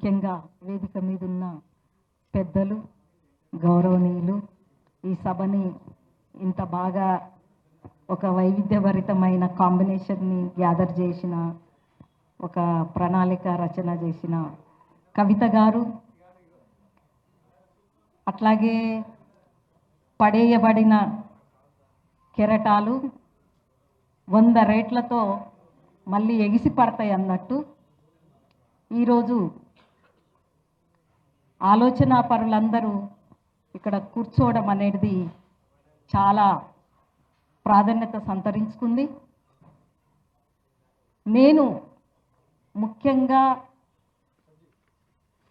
ముఖ్యంగా వేదిక మీద ఉన్న పెద్దలు, గౌరవనీయులు, ఈ సభని ఇంత బాగా ఒక వైవిధ్యభరితమైన కాంబినేషన్ని గ్యాదర్ చేసిన, ఒక ప్రణాళిక రచన చేసిన కవిత గారు, అట్లాగే పడేయబడిన కెరటాలు 100 రేట్లతో మళ్ళీ ఎగిసి పడతాయి అన్నట్టు ఈరోజు ఆలోచనా పరులందరూ ఇక్కడ కూర్చోవడం అనేది చాలా ప్రాధాన్యత సంతరించుకుంది. నేను ముఖ్యంగా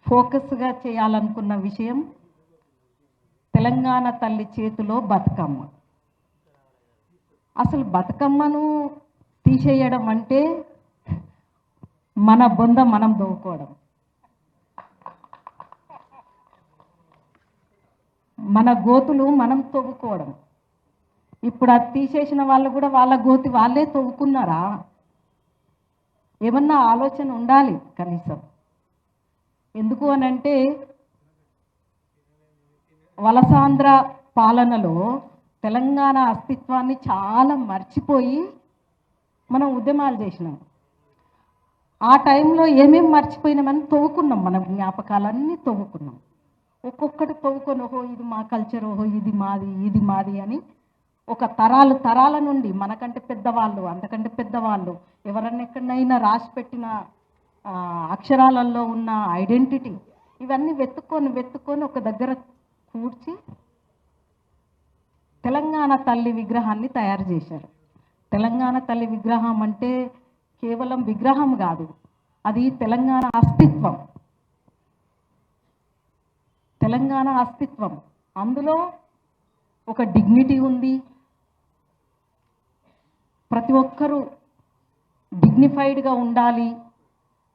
ఫోకస్గా చేయాలనుకున్న విషయం తెలంగాణ తల్లి చేతిలో బతుకమ్మ. అసలు బతుకమ్మను తీసేయడం అంటే మన బొంద మనం దోవుకోవడం, మన గోతులు మనం తవ్వుకోవడం. ఇప్పుడు అది తీసేసిన వాళ్ళు కూడా వాళ్ళ గోతి వాళ్ళే తవ్వుకున్నారా? ఏమన్నా ఆలోచన ఉండాలి కనీసం. ఎందుకు అనంటే వలసాంధ్ర పాలనలో తెలంగాణ అస్తిత్వాన్ని చాలా మర్చిపోయి మనం ఉద్యమాలు చేసినాం. ఆ టైంలో ఏమేమి మర్చిపోయినామని తవ్వుకున్నాం, మన జ్ఞాపకాలన్నీ తవ్వుకున్నాం. ఒక్కొక్కటి తవ్వుకొని ఓహో ఇది మా కల్చర్, ఓహో ఇది మాది, ఇది మాది అని ఒక తరాల నుండి మనకంటే పెద్దవాళ్ళు, అంతకంటే పెద్దవాళ్ళు ఎవరన్నా ఎక్కడైనా రాసి పెట్టిన అక్షరాలలో ఉన్న ఐడెంటిటీ ఇవన్నీ వెతుక్కొని ఒక దగ్గర కూర్చి తెలంగాణ తల్లి విగ్రహాన్ని తయారు చేశారు. తెలంగాణ తల్లి విగ్రహం అంటే కేవలం విగ్రహం కాదు, అది తెలంగాణ అస్తిత్వం. తెలంగాణ అస్తిత్వం, అందులో ఒక డిగ్నిటీ ఉంది. ప్రతి ఒక్కరూ డిగ్నిఫైడ్గా ఉండాలి,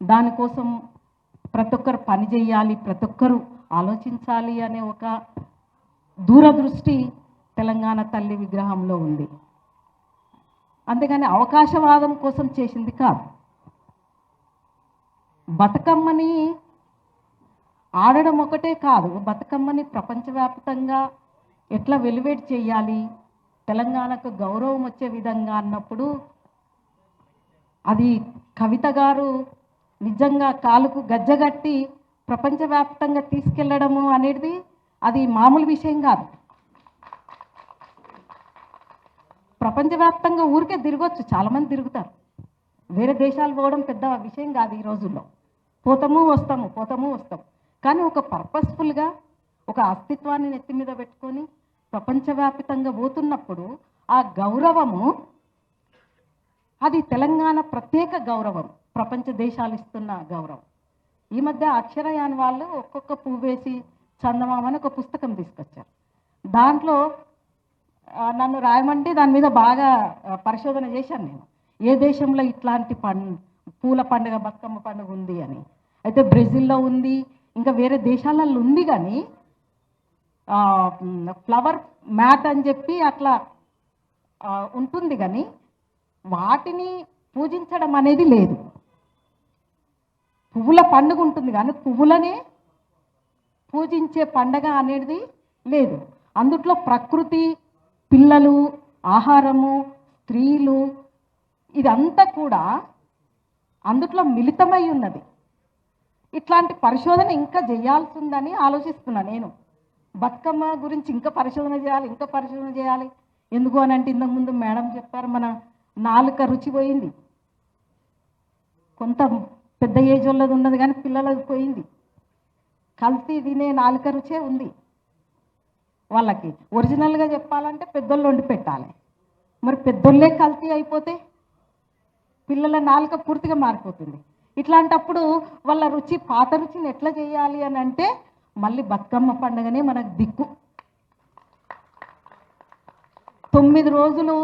దానికోసం ప్రతి ఒక్కరు పని చేయాలి, ప్రతి ఒక్కరూ ఆలోచించాలి అనే ఒక దూరదృష్టి తెలంగాణ తల్లి విగ్రహంలో ఉంది. అంతేగాని అవకాశవాదం కోసం చేసింది కాదు. బతుకమ్మని ఆడడం ఒకటే కాదు, బతుకమ్మని ప్రపంచవ్యాప్తంగా ఎట్లా వెలివేట్ చేయాలి, తెలంగాణకు గౌరవం వచ్చే విధంగా అన్నప్పుడు అది కవిత గారు నిజంగా కాలుకు గజ్జగట్టి ప్రపంచవ్యాప్తంగా తీసుకెళ్లడము అనేది అది మామూలు విషయం కాదు. ప్రపంచవ్యాప్తంగా ఊరికే తిరగొచ్చు, చాలామంది తిరుగుతారు. వేరే దేశాలు పోవడం పెద్ద విషయం కాదు ఈ రోజుల్లో. పోతాము వస్తాము. కానీ ఒక పర్పస్ఫుల్గా ఒక అస్తిత్వాన్ని నెత్తి మీద పెట్టుకొని ప్రపంచవ్యాప్తంగా పోతున్నప్పుడు ఆ గౌరవము అది తెలంగాణ ప్రత్యేక గౌరవం, ప్రపంచ దేశాలు ఇస్తున్న గౌరవం. ఈ మధ్య అక్షరయాన్ వాళ్ళు ఒక్కొక్క పువ్వేసి చందమామని ఒక పుస్తకం తీసుకొచ్చారు. దాంట్లో నన్ను రాయమంటే దాని మీద బాగా పరిశోధన చేశాను నేను. ఏ దేశంలో ఇట్లాంటి పూల పండుగ, బతుకమ్మ పండుగ ఉంది అని. అయితే బ్రెజిల్లో ఉంది, ఇంకా వేరే దేశాలలో ఉంది. కానీ ఫ్లవర్ మ్యాట్ అని చెప్పి అట్లా ఉంటుంది, కానీ వాటిని పూజించడం అనేది లేదు. పువ్వుల పండుగ ఉంటుంది కానీ పువ్వులనే పూజించే పండగ అనేది లేదు. అందుట్లో ప్రకృతి, పిల్లలు, ఆహారము, స్త్రీలు ఇదంతా కూడా అందుట్లో మిళితమై ఉన్నది. ఇట్లాంటి పరిశోధన ఇంకా చేయాల్సిందని ఆలోచిస్తున్నా నేను. బతుకమ్మ గురించి ఇంకా పరిశోధన చేయాలి. ఎందుకు అని అంటే ఇంతకుముందు మేడం చెప్పారు, మన నాలుక రుచి పోయింది. కొంత పెద్ద ఏజ్ వాళ్ళది ఉన్నది కానీ పిల్లలది పోయింది. కల్తీ తినే నాలుక రుచే ఉంది వాళ్ళకి. ఒరిజినల్గా చెప్పాలంటే పెద్దోళ్ళు వండి పెట్టాలి. మరి పెద్దోళ్ళే కల్తీ అయిపోతే పిల్లల నాలుక పూర్తిగా మారిపోతుంది. ఇట్లాంటప్పుడు వాళ్ళ రుచి, పాత రుచిని ఎట్లా చేయాలి అని అంటే మళ్ళీ బతుకమ్మ పండుగనే మనకు దిక్కు. 9 రోజులు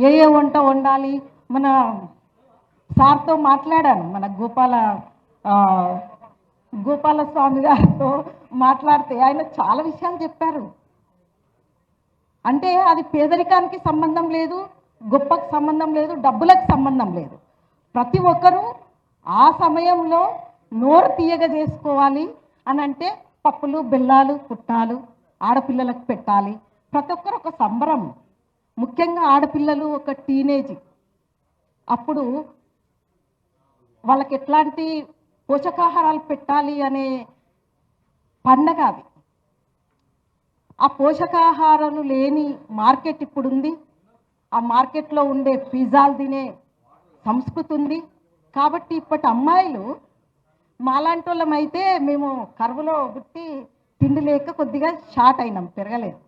ఏ వంట వండాలి. మన సార్తో మాట్లాడాను, మన గోపాల స్వామి గారితో మాట్లాడితే ఆయన చాలా విషయాలు చెప్పారు. అంటే అది పేదరికానికి సంబంధం లేదు, గొప్పకు సంబంధం లేదు, డబ్బులకు సంబంధం లేదు. ప్రతి ఒక్కరూ ఆ సమయంలో నోరు తీయగా చేసుకోవాలి అని అంటే పప్పులు బెల్లాలు పుట్నాలు ఆడపిల్లలకు పెట్టాలి. ప్రతి ఒక్కరు ఒక సంబరం. ముఖ్యంగా ఆడపిల్లలు ఒక టీనేజ్, అప్పుడు వాళ్ళకి ఎట్లాంటి పోషకాహారాలు పెట్టాలి అనే పండగ అది. ఆ పోషకాహారాలు లేని మార్కెట్ ఇప్పుడు ఉంది. ఆ మార్కెట్లో ఉండే పిజ్జాలు తినే సంస్కృతి ఉంది. కాబట్టి ఇప్పటి అమ్మాయిలు మాలాంటి వాళ్ళమైతే మేము కరువులో పుట్టి తిండి లేక కొద్దిగా షార్ట్ అయినాం, పెరగలేదు.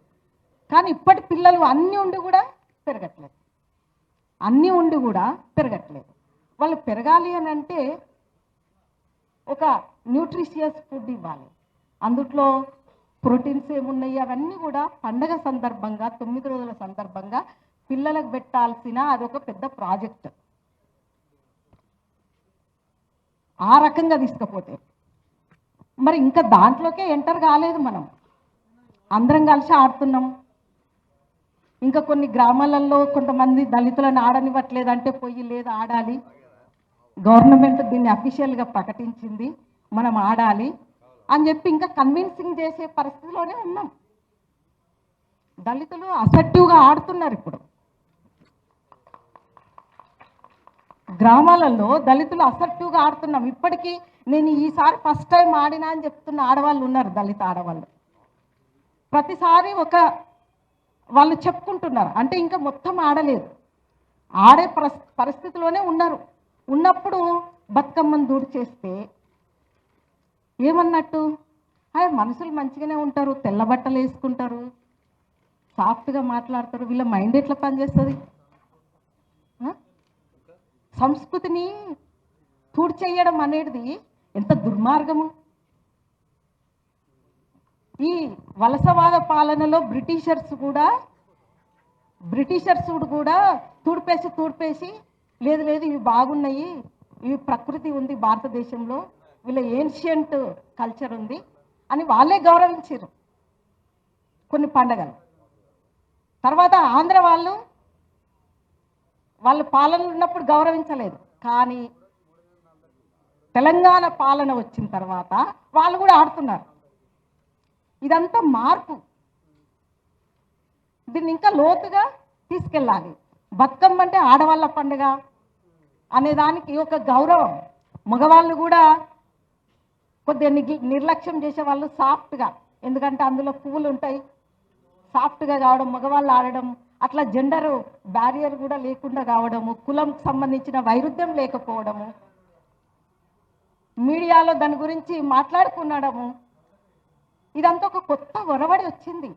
కానీ ఇప్పటి పిల్లలు అన్నీ ఉండి కూడా పెరగట్లేదు, అన్నీ ఉండి కూడా పెరగట్లేదు. వాళ్ళు పెరగాలి అని అంటే ఒక న్యూట్రిషియస్ ఫుడ్ ఇవ్వాలి. అందుట్లో ప్రోటీన్స్ ఏమున్నాయి అవన్నీ కూడా పండగ సందర్భంగా 9 రోజుల సందర్భంగా పిల్లలకు పెట్టాల్సిన అదొక పెద్ద ప్రాజెక్ట్. ఆ రకంగా తీసుకపోతే మరి ఇంకా దాంట్లోకే ఎంటర్ కాలేదు. మనం అందరం కలిసి ఆడుతున్నాం. ఇంకా కొన్ని గ్రామాలలో కొంతమంది దళితులను ఆడనివ్వట్లేదంటే పోయి లేదు ఆడాలి, గవర్నమెంట్ దీన్ని అఫీషియల్గా ప్రకటించింది, మనం ఆడాలి అని చెప్పి ఇంకా కన్విన్సింగ్ చేసే పరిస్థితిలోనే ఉన్నాం. దళితులు అసెప్టివ్గా ఆడుతున్నారు. ఇప్పుడు గ్రామాలలో దళితులు అసెప్టివ్గా ఆడుతున్నాం. ఇప్పటికీ నేను ఈసారి ఫస్ట్ టైం ఆడినా అని చెప్తున్న ఆడవాళ్ళు ఉన్నారు, దళిత ఆడవాళ్ళు. ప్రతిసారి ఒక వాళ్ళు చెప్పుకుంటున్నారు, అంటే ఇంకా మొత్తం ఆడలేదు, ఆడే పరిస్థితిలోనే ఉన్నారు. ఉన్నప్పుడు బతుకమ్మను దూడు చేస్తే ఏమన్నట్టు, మనుషులు మంచిగానే ఉంటారు, తెల్ల బట్టలు వేసుకుంటారు, సాఫ్ట్గా మాట్లాడతారు, వీళ్ళ మైండ్ ఎట్లా పనిచేస్తుంది? సంస్కృతిని చేయడం అనేది ఎంత దుర్మార్గము. ఈ వలసవాద పాలనలో బ్రిటిషర్స్ కూడా తూడిపేసి లేదు లేదు ఇవి బాగున్నాయి, ఇవి ప్రకృతి ఉంది భారతదేశంలో, వీళ్ళ ఏన్షియంట్ కల్చర్ ఉంది అని వాళ్ళే గౌరవించారు కొన్ని పండగలు. తర్వాత ఆంధ్ర వాళ్ళు పాలన ఉన్నప్పుడు గౌరవించలేదు, కానీ తెలంగాణ పాలన వచ్చిన తర్వాత వాళ్ళు కూడా ఆడుతున్నారు. ఇదంతా మార్పు. దీన్ని ఇంకా లోతుగా తీసుకెళ్ళాలి. బతుకమ్మ అంటే ఆడవాళ్ళ పండుగ అనేదానికి ఒక గౌరవం. మగవాళ్ళు కూడా కొద్దిగా నిర్లక్ష్యం చేసేవాళ్ళు సాఫ్ట్గా, ఎందుకంటే అందులో పువ్వులు ఉంటాయి, సాఫ్ట్గా కావడం, మగవాళ్ళు ఆడడం, అట్లా జెండర్ బ్యారియర్ కూడా లేకుండా కావడము, కులంకి సంబంధించిన వైరుధ్యం లేకపోవడము, మీడియాలో దాని గురించి మాట్లాడుకునడము, ఇదంతా ఒక కొత్త ఒరవడి వచ్చింది.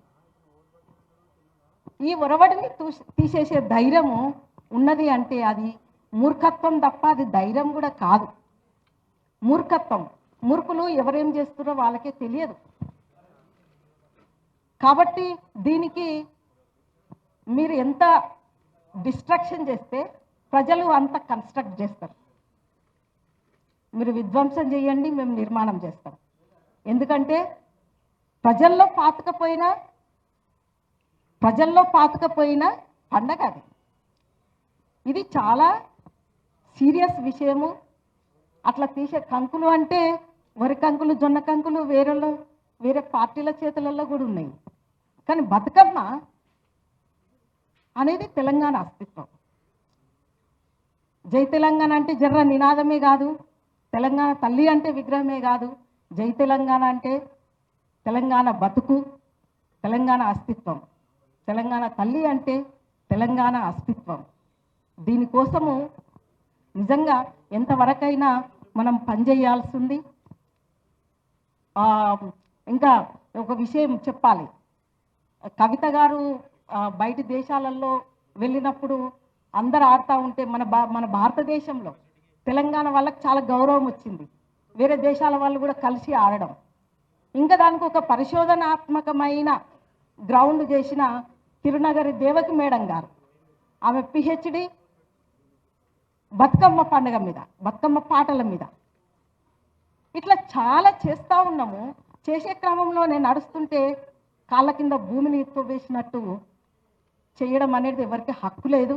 ఈ ఒరవడిని తీసేసే ధైర్యము ఉన్నది అంటే అది మూర్ఖత్వం తప్ప అది ధైర్యం కూడా కాదు. మూర్ఖత్వం. మూర్ఖులు ఎవరేం చేస్తున్నారో వాళ్ళకే తెలియదు. కాబట్టి దీనికి మీరు ఎంత డిస్ట్రాక్షన్ చేస్తే ప్రజలు అంత కన్స్ట్రక్ట్ చేస్తారు. మీరు విధ్వంసం చేయండి, మేము నిర్మాణం చేస్తాం. ఎందుకంటే ప్రజల్లో పాతుకపోయిన పండగ అది. ఇది చాలా సీరియస్ విషయము. అట్లా తీసే కంకులు అంటే వరి కంకులు, జొన్న కంకులు వేరే పార్టీల చేతులలో కూడా ఉన్నాయి. కానీ బతుకమ్మ అనేది తెలంగాణ అస్తిత్వం. జై తెలంగాణ అంటే జర్ర నినాదమే కాదు, తెలంగాణ తల్లి అంటే విగ్రహమే కాదు, జై తెలంగాణ అంటే తెలంగాణ బతుకు, తెలంగాణ అస్తిత్వం. తెలంగాణ తల్లి అంటే తెలంగాణ అస్తిత్వం. దీనికోసము నిజంగా ఎంతవరకైనా మనం పనిచేయాల్సింది. ఇంకా ఒక విషయం చెప్పాలి. కవిత గారు బయటి దేశాలలో వెళ్ళినప్పుడు అందరు ఆడుతూ ఉంటే మన భారతదేశంలో తెలంగాణ వాళ్ళకి చాలా గౌరవం వచ్చింది. వేరే దేశాల వాళ్ళు కూడా కలిసి ఆడడం. ఇంకా దానికి ఒక పరిశోధనాత్మకమైన గ్రౌండ్ చేసిన తిరునగరి దేవకి మేడం గారు, ఆమె పిహెచ్డి బతుకమ్మ పండుగ మీద, బతుకమ్మ పాటల మీద. ఇట్లా చాలా చేస్తూ ఉన్నాము. చేసే క్రమంలో నేను నడుస్తుంటే కాళ్ళ కింద భూమిని తవ్వేసినట్టు చేయడం అనేది ఎవరికి హక్కు లేదు.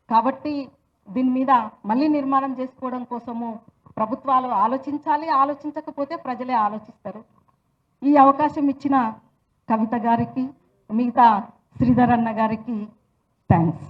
కాబట్టి దీని మీద మళ్ళీ నిర్మాణం చేసుకోవడం కోసము ప్రభుత్వాలు ఆలోచించాలి, ఆలోచించకపోతే ప్రజలే ఆలోచిస్తారు. ఈ అవకాశం ఇచ్చిన కవిత గారికి, మిగతా శ్రీధర్ అన్న గారికి థ్యాంక్స్.